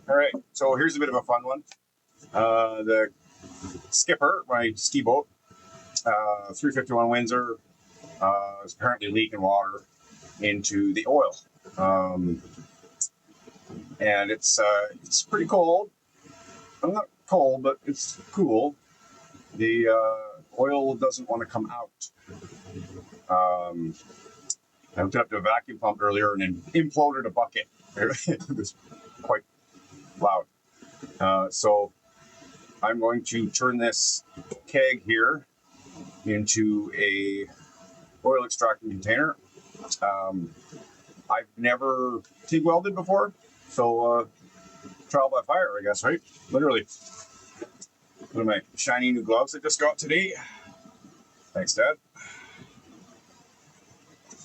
All right, so here's a bit of a fun one. The skipper, my ski boat, 351 Windsor, is apparently leaking water into the oil, and it's pretty cold. I'm not cold, but it's cool. The oil doesn't want to come out. I hooked it up to a vacuum pump earlier and then imploded a bucket. It was quite loud. So I'm going to turn this keg here into a oil extracting container. I've never TIG welded before, so trial by fire, I guess, right? Literally. One of my shiny new gloves I just got today. Thanks, Dad.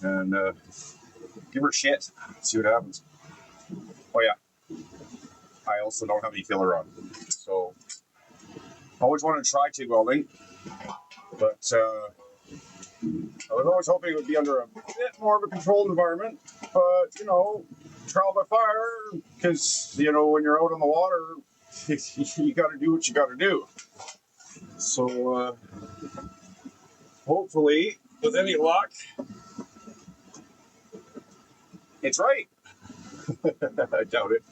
And give her shit. See what happens. Oh yeah. I also don't have any filler on, so I always wanted to try TIG welding, but I was always hoping it would be under a bit more of a controlled environment. But you know, trial by fire, because you know when you're out on the water, you got to do what you got to do. So hopefully, with any luck, it's right. I doubt it.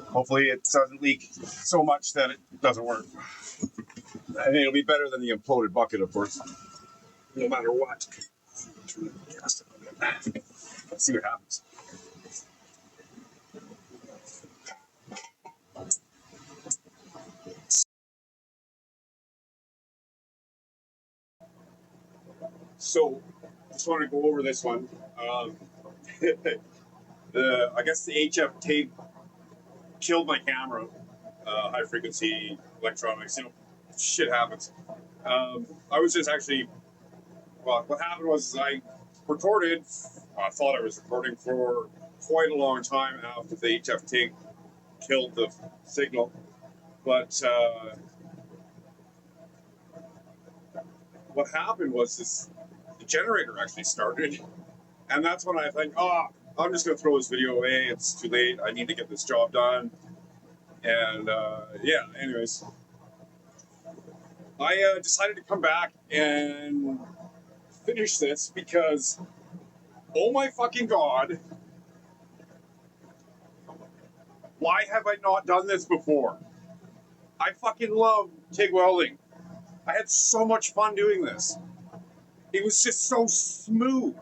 Hopefully it doesn't leak so much that it doesn't work. I think it'll be better than the imploded bucket, of course, no matter what. Turn the gas down a bit. Let's see what happens. So, just want to go over this one. I guess the HF tape killed my camera. High frequency electronics, you know, shit happens. I was just actually, well, what happened was I recorded, I thought I was recording for quite a long time after the HF tape killed the signal. But what happened was the generator actually started. And that's when I think, I'm just going to throw this video away. It's too late. I need to get this job done. And yeah, anyways, I decided to come back and finish this because, oh my fucking God, why have I not done this before? I fucking love TIG welding. I had so much fun doing this. It was just so smooth.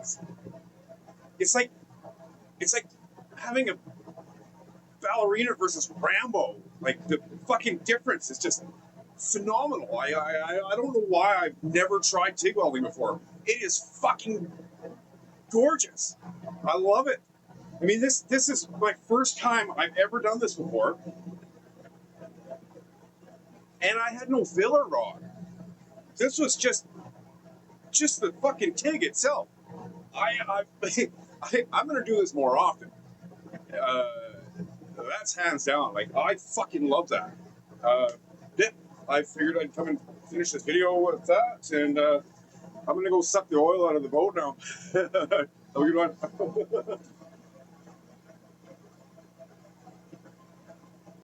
It's like having a ballerina versus Rambo. Like the fucking difference is just phenomenal. I don't know why I've never tried TIG welding before. It is fucking gorgeous. I love it. I mean, this is my first time I've ever done this before, and I had no filler rod. This was just the fucking TIG itself. I'm gonna do this more often. That's hands down. Like, I fucking love that. Yeah, I figured I'd come and finish this video with that, and I'm gonna go suck the oil out of the boat now. Have a good one.